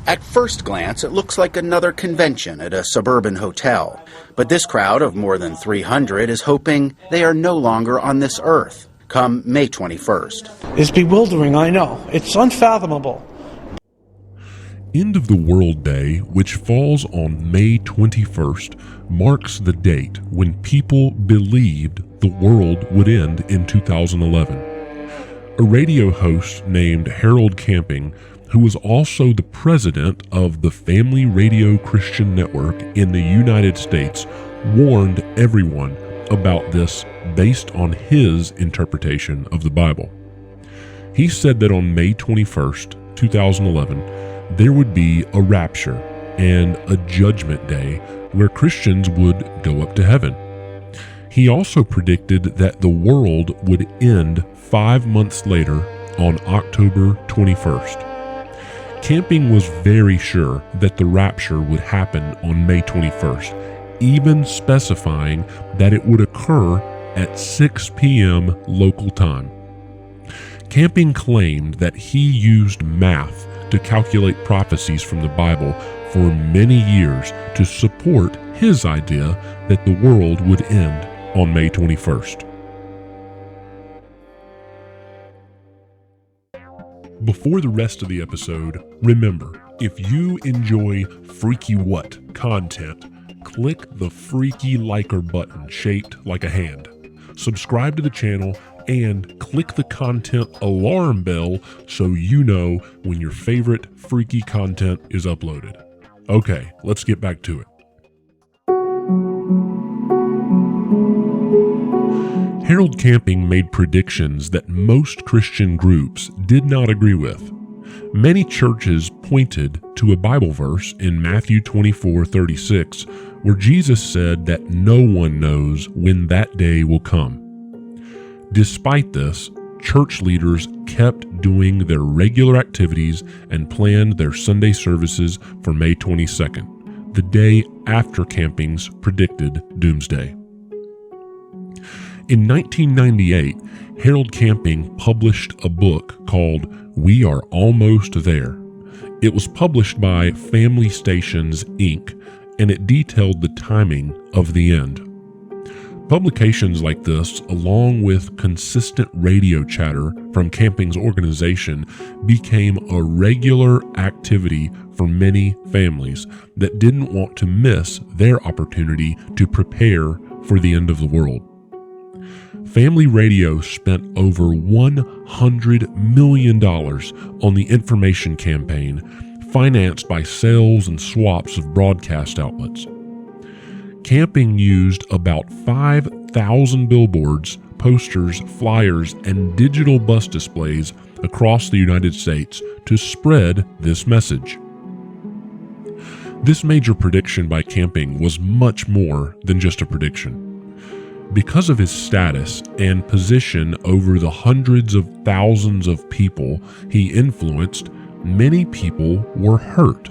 At first glance, it looks like another convention at a suburban hotel. But this crowd of more than 300 is hoping they are no longer on this earth come May 21st. It's bewildering, I know. It's unfathomable. End of the World Day, which falls on May 21st, marks the date when people believed the world would end in 2011. A radio host named Harold Camping, who was also the president of the Family Radio Christian Network in the United States, warned everyone about this based on his interpretation of the Bible. He said that on May 21st, 2011, there would be a rapture and a judgment day where Christians would go up to heaven. He also predicted that the world would end 5 months later on October 21st. Camping was very sure that the rapture would happen on May 21st, even specifying that it would occur at 6 p.m. local time. Camping claimed that he used math to calculate prophecies from the Bible for many years to support his idea that the world would end on May 21st. Before the rest of the episode, remember, if you enjoy Freaky What content, click the freaky liker button shaped like a hand. Subscribe to the channel and click the content alarm bell so you know when your favorite freaky content is uploaded. Okay, let's get back to it. Harold Camping made predictions that most Christian groups did not agree with. Many churches pointed to a Bible verse in Matthew 24:36, where Jesus said that no one knows when that day will come. Despite this, church leaders kept doing their regular activities and planned their Sunday services for May 22nd, the day after Camping's predicted doomsday. In 1998, Harold Camping published a book called We Are Almost There. It was published by Family Stations, Inc., and it detailed the timing of the end. Publications like this, along with consistent radio chatter from Camping's organization, became a regular activity for many families that didn't want to miss their opportunity to prepare for the end of the world. Family Radio spent over $100 million on the information campaign, financed by sales and swaps of broadcast outlets. Camping used about 5,000 billboards, posters, flyers, and digital bus displays across the United States to spread this message. This major prediction by Camping was much more than just a prediction. Because of his status and position over the hundreds of thousands of people he influenced, many people were hurt.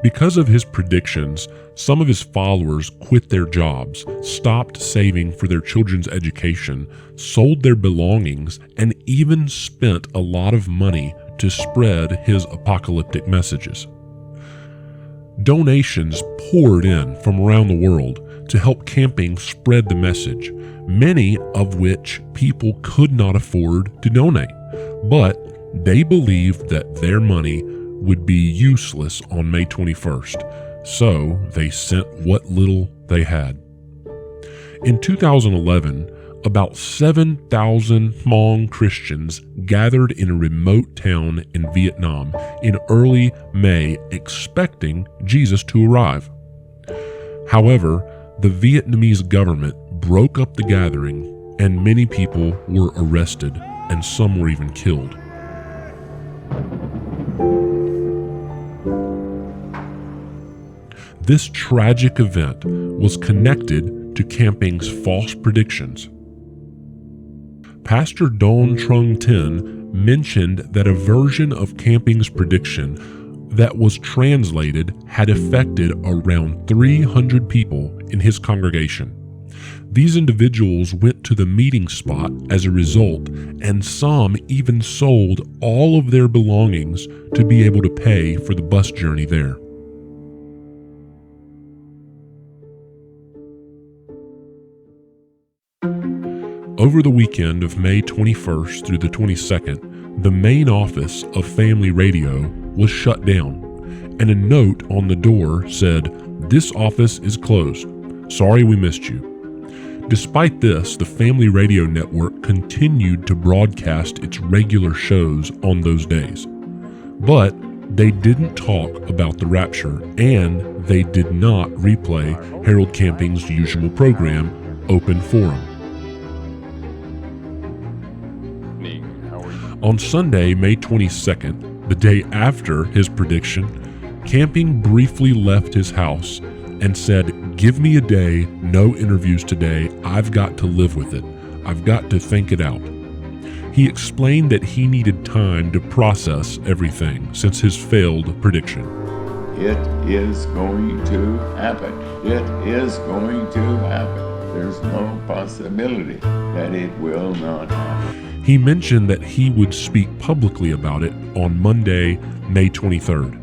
Because of his predictions, some of his followers quit their jobs, stopped saving for their children's education, sold their belongings, and even spent a lot of money to spread his apocalyptic messages. Donations poured in from around the world to help Camping spread the message, many of which people could not afford to donate, but they believed that their money would be useless on May 21st, so they sent what little they had. In 2011, about 7,000 Hmong Christians gathered in a remote town in Vietnam in early May, expecting Jesus to arrive. However, the Vietnamese government broke up the gathering, and many people were arrested, and some were even killed. This tragic event was connected to Camping's false predictions. Pastor Don Trung Tin mentioned that a version of Camping's prediction that was translated had affected around 300 people in his congregation. These individuals went to the meeting spot as a result, and some even sold all of their belongings to be able to pay for the bus journey there. Over the weekend of May 21st through the 22nd, the main office of Family Radio was shut down, and a note on the door said, "This office is closed. Sorry we missed you." Despite this, the Family Radio Network continued to broadcast its regular shows on those days. But they didn't talk about the rapture, and they did not replay Harold Camping's usual program, Open Forum. On Sunday, May 22nd, the day after his prediction, Camping briefly left his house and said, "Give me a day, no interviews today. I've got to live with it. I've got to think it out." He explained that he needed time to process everything since his failed prediction. It is going to happen. It is going to happen. There's no possibility that it will not happen. He mentioned that he would speak publicly about it on Monday, May 23rd.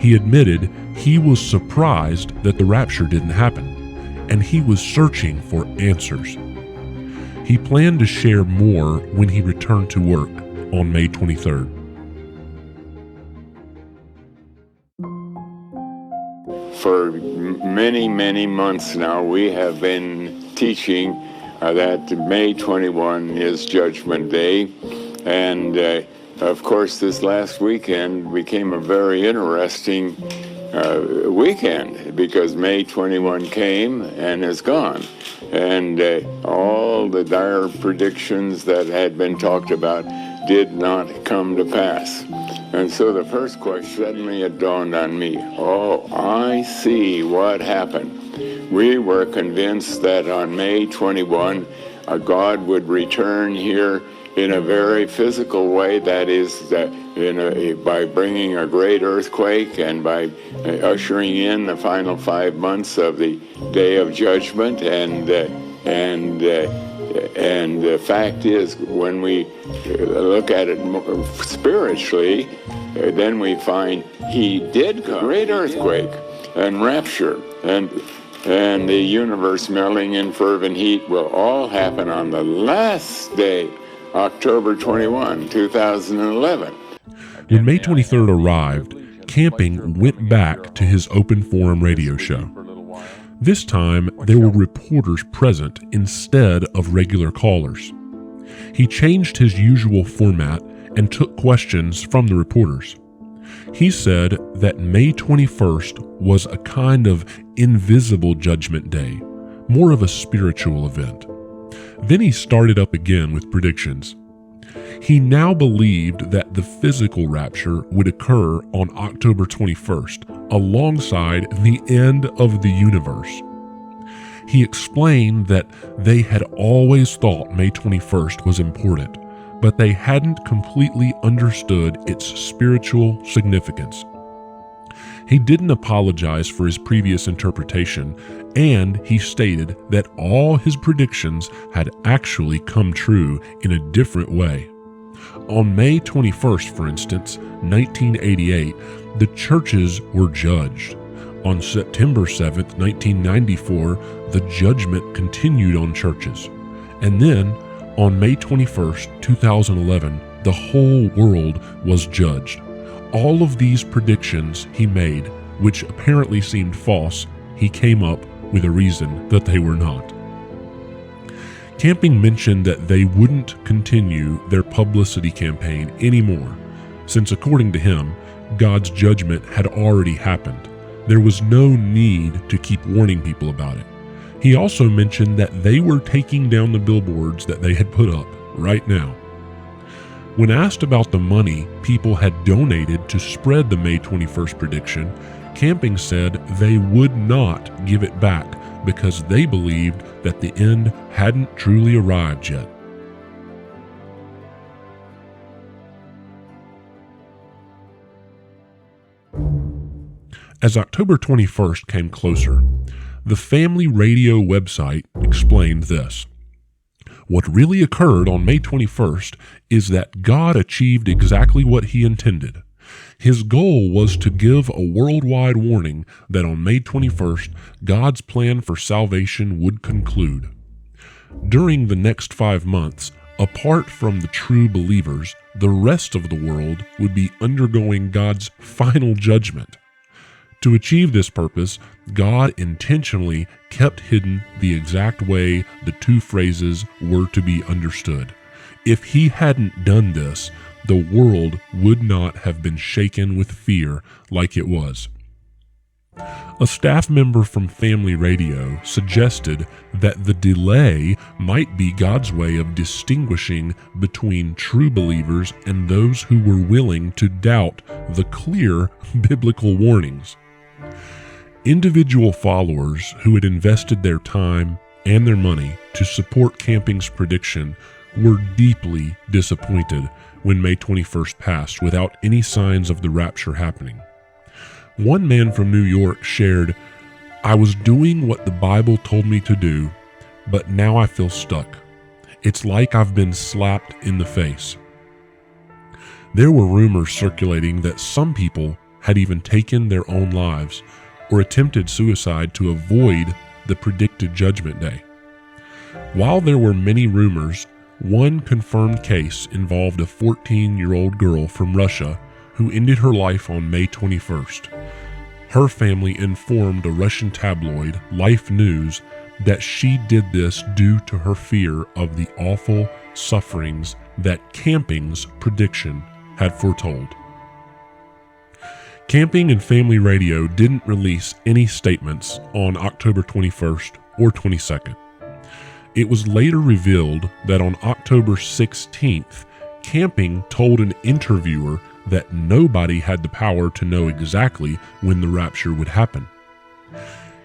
He admitted he was surprised that the rapture didn't happen, and he was searching for answers. He planned to share more when he returned to work on May 23rd. For many, many months now, we have been teaching that May 21 is Judgment Day, and of course this last weekend became a very interesting weekend because May 21 came and is gone, and all the dire predictions that had been talked about did not come to pass. And so the first question, suddenly it dawned on me, I see what happened. We were convinced that on May 21, God would return here in a very physical way, that is, by bringing a great earthquake and by ushering in the final 5 months of the Day of Judgment. And the fact is, when we look at it spiritually, then we find he did come. Great earthquake and rapture and the universe melting in fervent heat will all happen on the last day, October 21, 2011. When May 23rd arrived, Camping went back to his Open Forum radio show. This time, there were reporters present instead of regular callers. He changed his usual format and took questions from the reporters. He said that May 21st was a kind of invisible judgment day, more of a spiritual event. Then he started up again with predictions. He now believed that the physical rapture would occur on October 21st, alongside the end of the universe. He explained that they had always thought May 21st was important, but they hadn't completely understood its spiritual significance. He didn't apologize for his previous interpretation, and he stated that all his predictions had actually come true in a different way. On May 21st, for instance, 1988, the churches were judged. On September 7th, 1994, the judgment continued on churches. And then, on May 21st, 2011, the whole world was judged. All of these predictions he made, which apparently seemed false, he came up with a reason that they were not. Camping mentioned that they wouldn't continue their publicity campaign anymore, since according to him, God's judgment had already happened. There was no need to keep warning people about it. He also mentioned that they were taking down the billboards that they had put up right now. When asked about the money people had donated to spread the May 21st prediction, Camping said they would not give it back because they believed that the end hadn't truly arrived yet. As October 21st came closer, The Family Radio website explained this. What really occurred on May 21st is that God achieved exactly what he intended. His goal was to give a worldwide warning that on May 21st, God's plan for salvation would conclude. During the next 5 months, apart from the true believers, the rest of the world would be undergoing God's final judgment. To achieve this purpose, God intentionally kept hidden the exact way the two phrases were to be understood. If he hadn't done this, the world would not have been shaken with fear like it was. A staff member from Family Radio suggested that the delay might be God's way of distinguishing between true believers and those who were willing to doubt the clear biblical warnings. Individual followers who had invested their time and their money to support Camping's prediction were deeply disappointed when May 21st passed without any signs of the rapture happening. One man from New York shared, "I was doing what the Bible told me to do, but now I feel stuck. It's like I've been slapped in the face." There were rumors circulating that some people had even taken their own lives or attempted suicide to avoid the predicted judgment day. While there were many rumors, one confirmed case involved a 14-year-old girl from Russia who ended her life on May 21st. Her family informed a Russian tabloid, Life News, that she did this due to her fear of the awful sufferings that Camping's prediction had foretold. Camping and Family Radio didn't release any statements on October 21st or 22nd. It was later revealed that on October 16th, Camping told an interviewer that nobody had the power to know exactly when the rapture would happen.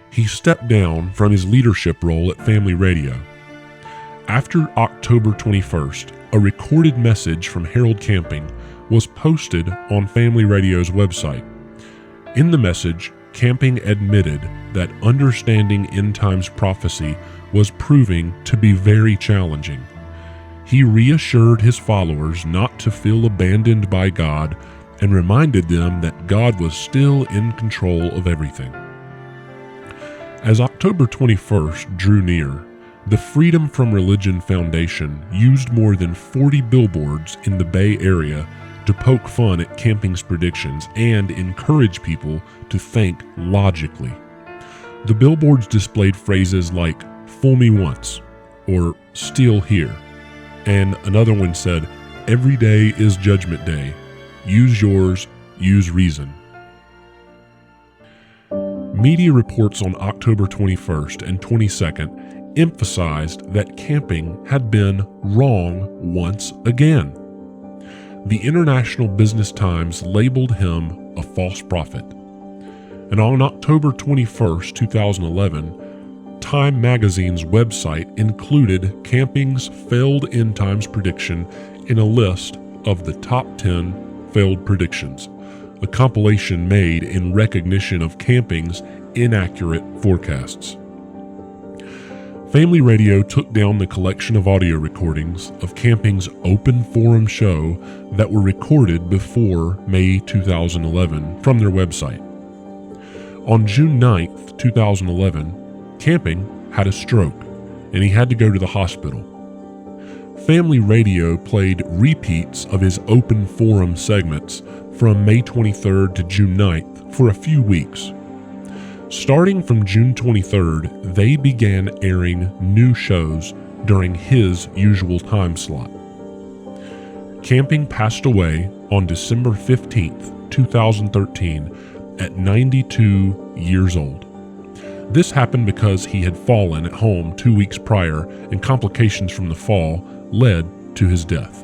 He stepped down from his leadership role at Family Radio. After October 21st, a recorded message from Harold Camping was posted on Family Radio's website. In the message, Camping admitted that understanding end times prophecy was proving to be very challenging. He reassured his followers not to feel abandoned by God and reminded them that God was still in control of everything. As October 21st drew near, the Freedom from Religion Foundation used more than 40 billboards in the Bay Area to poke fun at Camping's predictions and encourage people to think logically. The billboards displayed phrases like, "Fool me once," or "Still here," and another one said, "Every day is Judgment Day. Use yours, use reason." Media reports on October 21st and 22nd emphasized that Camping had been wrong once again. The International Business Times labeled him a false prophet. And on October 21st, 2011, Time magazine's website included Camping's failed end times prediction in a list of the top 10 failed predictions, a compilation made in recognition of Camping's inaccurate forecasts. Family Radio took down the collection of audio recordings of Camping's open forum show that were recorded before May 2011 from their website. On June 9th, 2011, Camping had a stroke and he had to go to the hospital. Family Radio played repeats of his open forum segments from May 23rd to June 9th for a few weeks. Starting from June 23rd, they began airing new shows during his usual time slot. Camping passed away on December 15th, 2013, at 92 years old. This happened because he had fallen at home 2 weeks prior, and complications from the fall led to his death.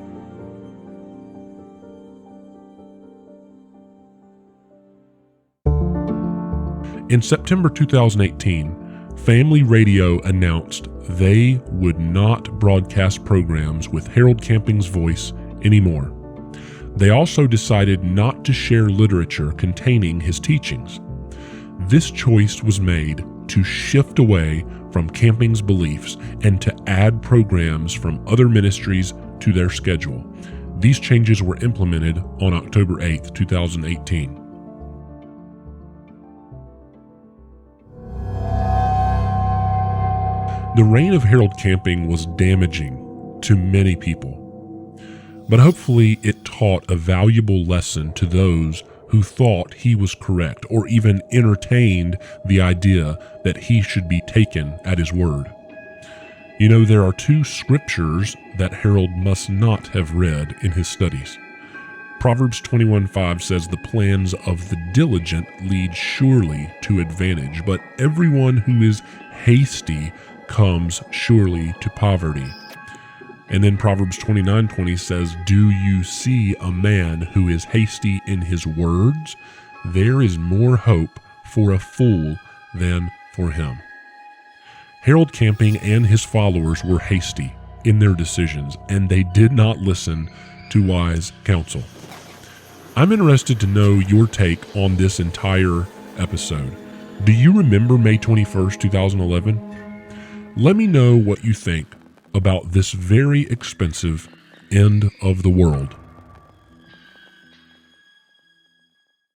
In September 2018, Family Radio announced they would not broadcast programs with Harold Camping's voice anymore. They also decided not to share literature containing his teachings. This choice was made to shift away from camping's beliefs and to add programs from other ministries to their schedule. These changes were implemented on October 8, 2018. The reign of Harold Camping was damaging to many people, but hopefully it taught a valuable lesson to those who thought he was correct or even entertained the idea that he should be taken at his word. You know, there are two scriptures that Harold must not have read in his studies. Proverbs 21:5 says, "The plans of the diligent lead surely to advantage, but everyone who is hasty comes surely to poverty." And then Proverbs 29:20 says, "Do you see a man who is hasty in his words? There is more hope for a fool than for him." Harold Camping and his followers were hasty in their decisions, and they did not listen to wise counsel. I'm interested to know your take on this entire episode. Do you remember May 21st, 2011? Let me know what you think about this very expensive end of the world.